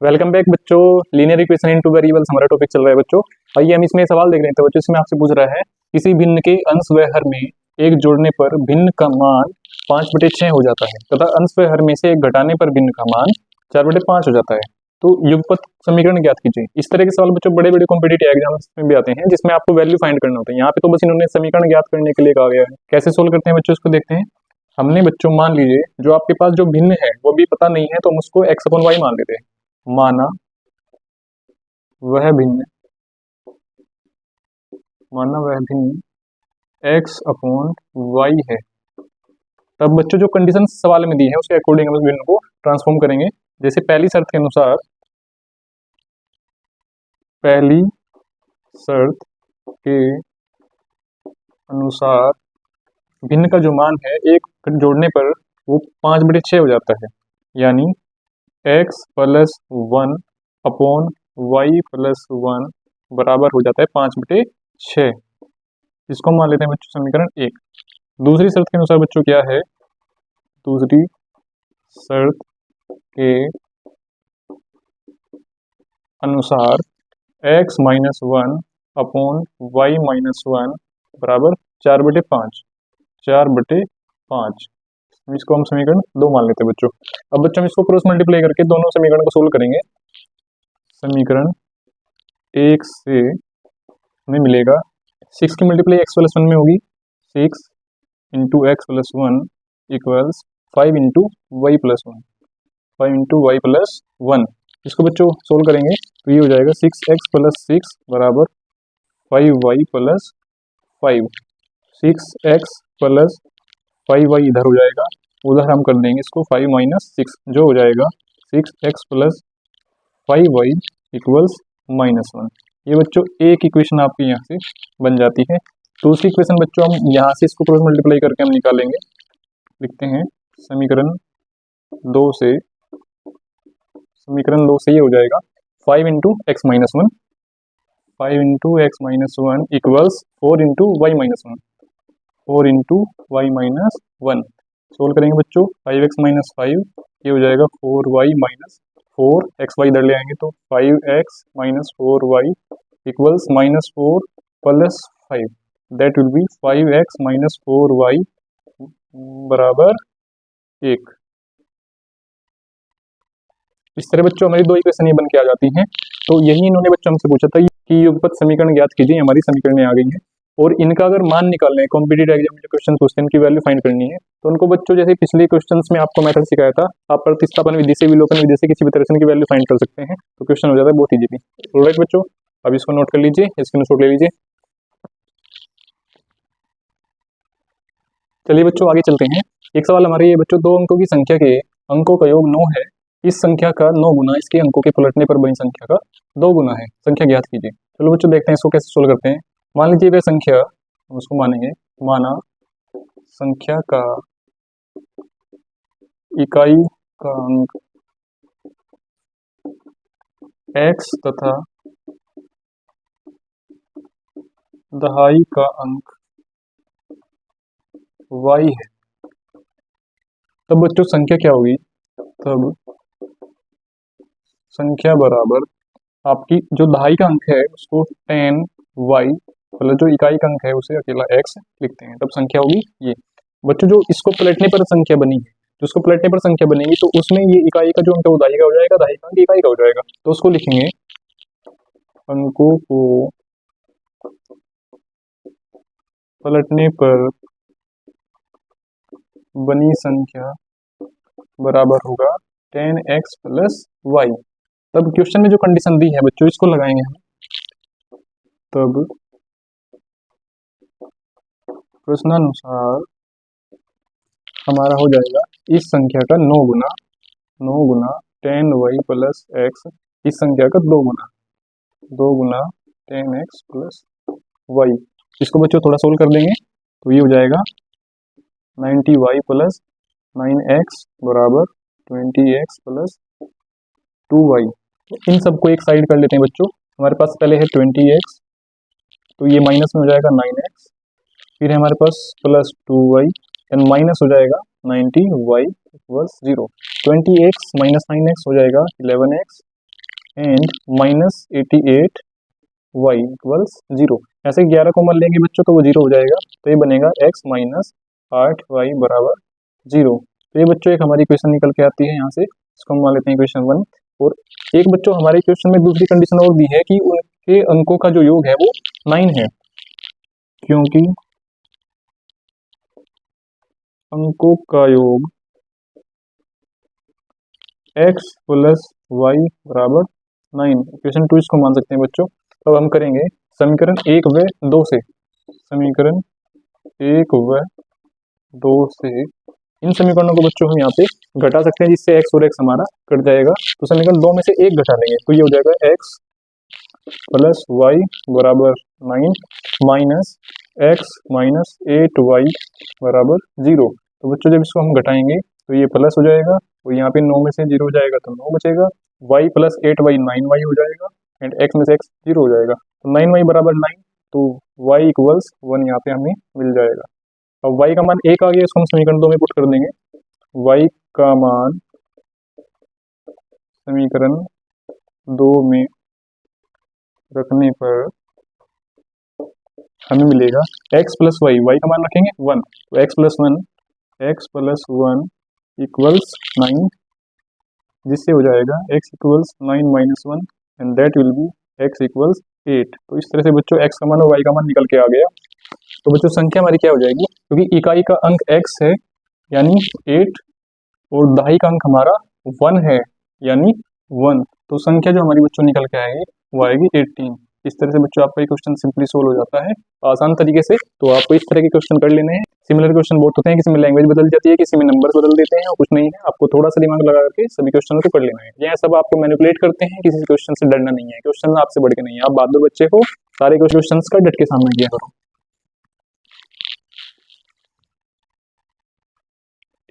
Welcome back बच्चों। Linear equation into variables हमारा topic चल रहा है बच्चों। आइए हम इसमें सवाल देख रहे थे बच्चों। इसमें आपसे पूछ रहा है किसी भिन्न के अंश व हर में एक जोड़ने पर भिन्न का मान 5/6 हो जाता है तथा अंश व हर में से एक घटाने पर भिन्न का मान 4/5 हो जाता है, तो युगपत समीकरण ज्ञात कीजिए। इस तरह के सवाल बच्चों बड़े बड़े कॉम्पिटिटिव एग्जाम्स में भी आते हैं जिसमें आपको वैल्यू फाइंड करना होता है। यहाँ पे तो बस इन्होंने समीकरण ज्ञात करने के लिए कहा गया है। कैसे सोल्व करते हैं बच्चों, इसको देखते हैं। हमने बच्चों मान लीजिए जो आपके पास जो भिन्न है वो भी पता नहीं है तो हम उसको x/y मान लेते हैं। माना वह भिन्न x/y है, तब बच्चों जो कंडीशन सवाल में दी है उसके अकॉर्डिंग हम इस भिन्न को ट्रांसफॉर्म करेंगे। जैसे पहली शर्त के अनुसार भिन्न का जो मान है एक जोड़ने पर वो 5/6 हो जाता है, यानी x+1/y+1 बराबर हो जाता है 5/6। इसको हम मान लेते हैं बच्चों समीकरण 1। दूसरी शर्त के अनुसार बच्चों क्या है, दूसरी शर्त के अनुसार x-1/y-1 बराबर 4/5। इसको हम समीकरण 2 मान लेते हैं बच्चों। अब बच्चों हम इसको क्रॉस मल्टीप्लाई करके दोनों समीकरण को सोल्व करेंगे। समीकरण 1 से हमें मिलेगा 6 की मल्टीप्लाई x+1 में होगी, 6 × x+1 इक्वल्स 5 × y+1। इसको बच्चों सोल्व करेंगे तो ये हो जाएगा 6x+6 बराबर 5y+5। 6x+5y इधर हो जाएगा, उधर हम कर देंगे इसको 5 - 6 जो हो जाएगा 6x+5y इक्वल्स -1। ये बच्चों एक इक्वेशन आपकी यहाँ से बन जाती है। दूसरी इक्वेशन बच्चों हम यहाँ से इसको क्रॉस मल्टीप्लाई करके हम निकालेंगे। लिखते हैं समीकरण 2 से ये हो जाएगा 5 × x-1 इक्वल्स 4 × y-1 सोल्व करेंगे बच्चों। 5x - 5 ये हो जाएगा 4y-4, xy इधर ले आएंगे तो 5x - 4y equals -4 + 5, that will be 5x - 4y बराबर 1। इस तरह बच्चों हमारी दो इक्वेशन ये बन के आ जाती हैं। तो यही इन्होंने बच्चों हमसे पूछा था कि युगपत समीकरण ज्ञात कीजिए। हमारी समीकरण आ गई है और इनका अगर मान निकालना है, कॉम्पिटिटिव एग्जाम में जो क्वेश्चन पूछते हैं इनकी वैल्यू फाइंड करनी है, तो उनको बच्चों जैसे पिछले क्वेश्चंस में आपको मेथड सिखाया था, आप प्रतिस्थापन विधि से, विलोपन विधि से किसी भी तरह से इनकी वैल्यू फाइंड कर सकते हैं, तो क्वेश्चन हो जाता है बहुत इजीली। ऑलराइट बच्चों, अब इसको नोट कर लीजिए, स्क्रीनशॉट ले लीजिए। चलिए बच्चों आगे चलते हैं। एक सवाल हमारे ये बच्चों, दो अंकों की संख्या के अंकों का योग 9 है, इस संख्या का 9 गुना इसके अंकों के पलटने पर बनी संख्या का 2 गुना है, संख्या ज्ञात कीजिए। चलो बच्चों देखते हैं इसको कैसे सोल्व करते हैं। मान लीजिए वह संख्या, हम उसको मानेंगे, माना संख्या का इकाई का अंक x तथा दहाई का अंक y है, तब बच्चों संख्या क्या होगी, तब संख्या बराबर आपकी जो दहाई का अंक है उसको 10y मतलब जो इकाई का अंक है उसे अकेला x लिखते हैं, तब संख्या होगी ये। बच्चों जो इसको पलटने पर संख्या बनी है, जो इसको पलटने पर संख्या बनेगी तो उसमें ये इकाई का जो अंक है वो दहाई का हो जाएगा, दहाई का अंक इकाई का हो जाएगा। तो उसको लिखेंगे अंकों को पलटने पर बनी संख्या बराबर होगा 10x + y। तब क्वेश्चन में जो कंडीशन दी है बच्चों इसको लगाएंगे हम, तब प्रश्नानुसार हमारा हो जाएगा इस संख्या का 9 गुना 10y + x, इस संख्या का 2 गुना 10x + y। इसको बच्चों थोड़ा सोल्व कर देंगे तो ये हो जाएगा 90y + 9x बराबर 20x + 2y। तो इन सबको एक साइड कर लेते हैं बच्चों। हमारे पास पहले है 20x, तो ये माइनस में हो जाएगा 9x, फिर हमारे पास + 2y एंड माइनस हो जाएगा 90y = 0। 20x - 9x हो जाएगा 11x एंड -88y इक्वल्स 0। ऐसे 11 कॉमन लेंगे बच्चों तो वो 0 हो जाएगा, तो ये बनेगा x माइनस 8y बराबर 0। तो ये बच्चों एक हमारी इक्वेशन निकल के आती है यहाँ से, इसको हम मान लेते हैं इक्वेशन 1। और एक बच्चों हमारे इक्वेशन में दूसरी कंडीशन और दी है कि उनके अंकों का जो योग है वो 9 है, क्योंकि अंकों का योग x प्लस वाई बराबर 9। इक्वेशन 2 इसको मान सकते हैं बच्चों। तो अब हम करेंगे समीकरण 1 व 2 से, समीकरण 1 व 2 से इन समीकरणों को बच्चों हम यहाँ पे घटा सकते हैं, जिससे x और x हमारा कट जाएगा। तो समीकरण 2 में से एक घटा लेंगे तो ये हो जाएगा x प्लस वाई बराबर 9 माइनस x माइनस 8y बराबर 0। तो बच्चों जब इसको हम घटाएंगे तो ये प्लस हो जाएगा, और यहाँ पे 9 में से 0 हो जाएगा तो 9 बचेगा। y प्लस 8y 9y हो जाएगा, एंड x में से x 0 हो जाएगा। तो 9y बराबर 9, तो y इक्वल्स 1 यहाँ पे हमें मिल जाएगा। अब y का मान 1 आ गया, इसको हम समीकरण 2 में पुट कर देंगे। y का मान समीकरण 2 में रखने पर हमें मिलेगा x प्लस वाई, वाई का मान रखेंगे 1, तो x प्लस 1 इक्वल्स 9, जिससे हो जाएगा x equals 9 minus 1 and that will be x equals 8। तो इस तरह से बच्चों x का मान और y का मान निकल के आ गया। तो बच्चों संख्या हमारी क्या हो जाएगी, क्योंकि इकाई का अंक x है यानी 8, और दहाई का अंक हमारा 1 है यानी 1, तो संख्या जो हमारी बच्चों निकल के आएगी वो आएगी 18। इस तरह से बच्चों आपका ये क्वेश्चन सिंपली सोल्व हो जाता है आसान तरीके से। तो आपको इस तरह के क्वेश्चन कर लेने हैं। सिमिलर क्वेश्चन बहुत होते हैं, किसी में लैंग्वेज बदल जाती है, किसी में नंबर्स बदल देते हैं, और कुछ नहीं है, आपको थोड़ा सा दिमाग लगा करके सभी क्वेश्चन को कर लेना है। यह सब आपको मैनिपुलेट करते हैं, किसी क्वेश्चन से डरना नहीं है, क्वेश्चन आपसे बढ़ के नहीं है। आप बहादुर बच्चे हो, सारे क्वेश्चन का डट के सामना किया करो।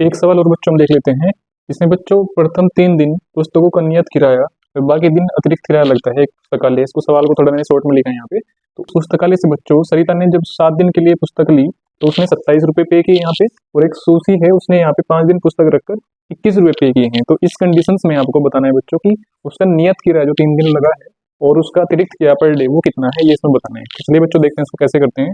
एक सवाल और बच्चों हम देख लेते हैं। इसमें बच्चों प्रथम 3 दिन पुस्तकों का नियत किराया और बाकी दिन अतिरिक्त किराया लगता है एक पुस्तकालय। इसको सवाल को थोड़ा मैंने शॉर्ट में लिखा है यहाँ पे। तो पुस्तकालय से बच्चों सरिता ने जब 7 दिन के लिए पुस्तक ली तो उसने 27 रुपये पे किए यहाँ पे, और एक सूसी है उसने यहाँ पे 5 दिन पुस्तक रखकर 21 रुपये पे किए हैं। तो इस कंडीशन में आपको बताना है बच्चों की उसका नियत किराया जो 3 दिन लगा है और उसका अतिरिक्त किराया पर डे वो कितना है, ये इसमें बताना है। इसलिए बच्चों देखते हैं इसको कैसे करते हैं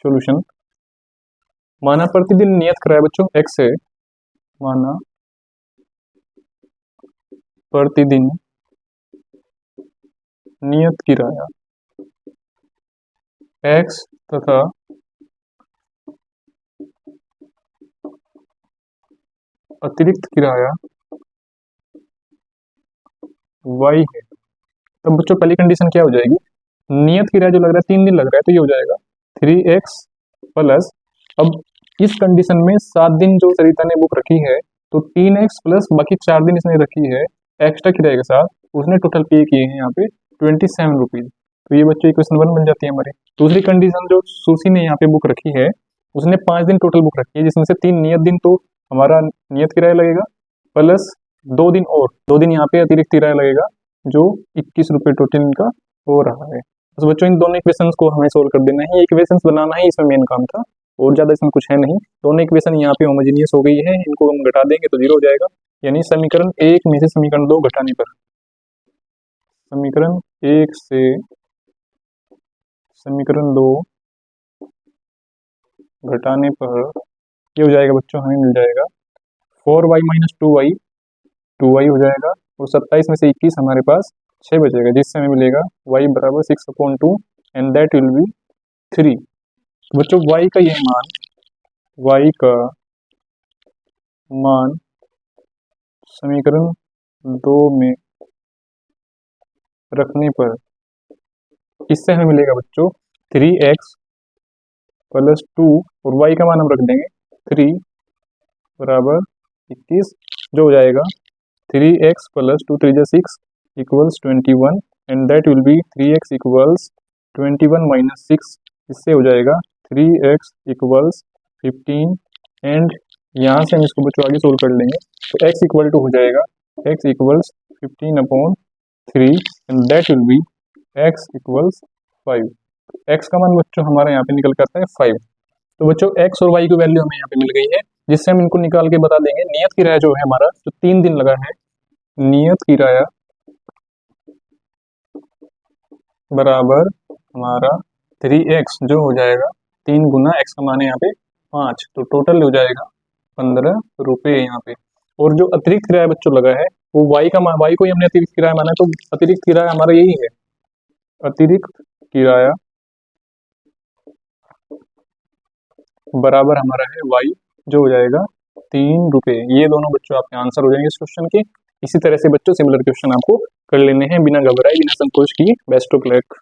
सोल्यूशन। माना प्रतिदिन नियत किराया बच्चों x है, माना प्रतिदिन नियत किराया x तथा अतिरिक्त किराया y है। तब बच्चों पहली कंडीशन क्या हो जाएगी, नियत किराया जो लग रहा है 3 दिन लग रहा है तो ये हो जाएगा 3x प्लस, अब इस कंडीशन में 7 दिन जो सरिता ने बुक रखी है तो 3x प्लस बाकी 4 दिन इसने रखी है एक्स्ट्रा किराए के साथ, उसने टोटल पे किए हैं यहाँ पे 27 रुपीज। तो ये बच्चों इक्वेशन 1 बन जाती है हमारी। दूसरी कंडीशन जो सुशी ने यहाँ पे बुक रखी है उसने 5 दिन टोटल बुक रखी है, जिसमें से 3 नियत दिन तो हमारा नियत किराया लगेगा, प्लस 2 दिन और 2 दिन यहाँ पे अतिरिक्त किराया लगेगा जो 21 रुपये टोटल इनका हो रहा है। बस बच्चों इन दोनों इक्वेशंस को हमें सोल्व कर देना है, इक्वेशंस बनाना ही इसमें मेन काम था, और ज़्यादा इसमें कुछ है नहीं। दोनों इक्वेशन यहाँ पे होमोजेनियस हो गई है, इनको हम घटा देंगे तो 0 हो जाएगा, यानी समीकरण 1 में से समीकरण 2 घटाने पर, समीकरण 1 से समीकरण 2 घटाने पर ये हो जाएगा बच्चों, हमें मिल जाएगा 4y माइनस 2y हो जाएगा, और 27 में से 21 हमारे पास 6 बचेगा, जिससे हमें मिलेगा y बराबर 6/2 एंड दैट विल बी 3। बच्चों y का ये मान, y का मान समीकरण 2 में रखने पर इससे हमें मिलेगा बच्चों 3x प्लस 2, और y का मान हम रख देंगे 3 बराबर 21, जो हो जाएगा 3x plus 2 3 6 equals 21 and that will be 3x equals 21 minus 6, इससे हो जाएगा 3x इक्वल्स 15, एंड यहाँ से हम इसको बच्चों आगे सोल्व कर लेंगे तो x इक्वल टू हो जाएगा x equals 15/3 and that will be x equals 5। x का मान बच्चों हमारा यहाँ पे निकल कर आता है 5। तो बच्चों x और y की वैल्यू हमें यहाँ पे मिल गई है, जिससे हम इनको निकाल के बता देंगे। नियत किराया जो है हमारा जो 3 दिन लगा है, नियत किराया बराबर हमारा 3x जो हो जाएगा 3 गुना x का मान है यहाँ पे 5, तो टोटल हो जाएगा 15 रुपये यहाँ पे। और जो अतिरिक्त किराया बच्चों लगा है वो y को ही हमने अतिरिक्त किराया माना है, तो अतिरिक्त किराया हमारा यही है। अतिरिक्त किराया बराबर हमारा है y, जो हो जाएगा 3 रुपये। ये दोनों बच्चों आपके आंसर हो जाएंगे इस क्वेश्चन के। इसी तरह से बच्चों सिमिलर क्वेश्चन आपको कर लेने हैं बिना घबराए, बिना संकोच किए। Best of luck.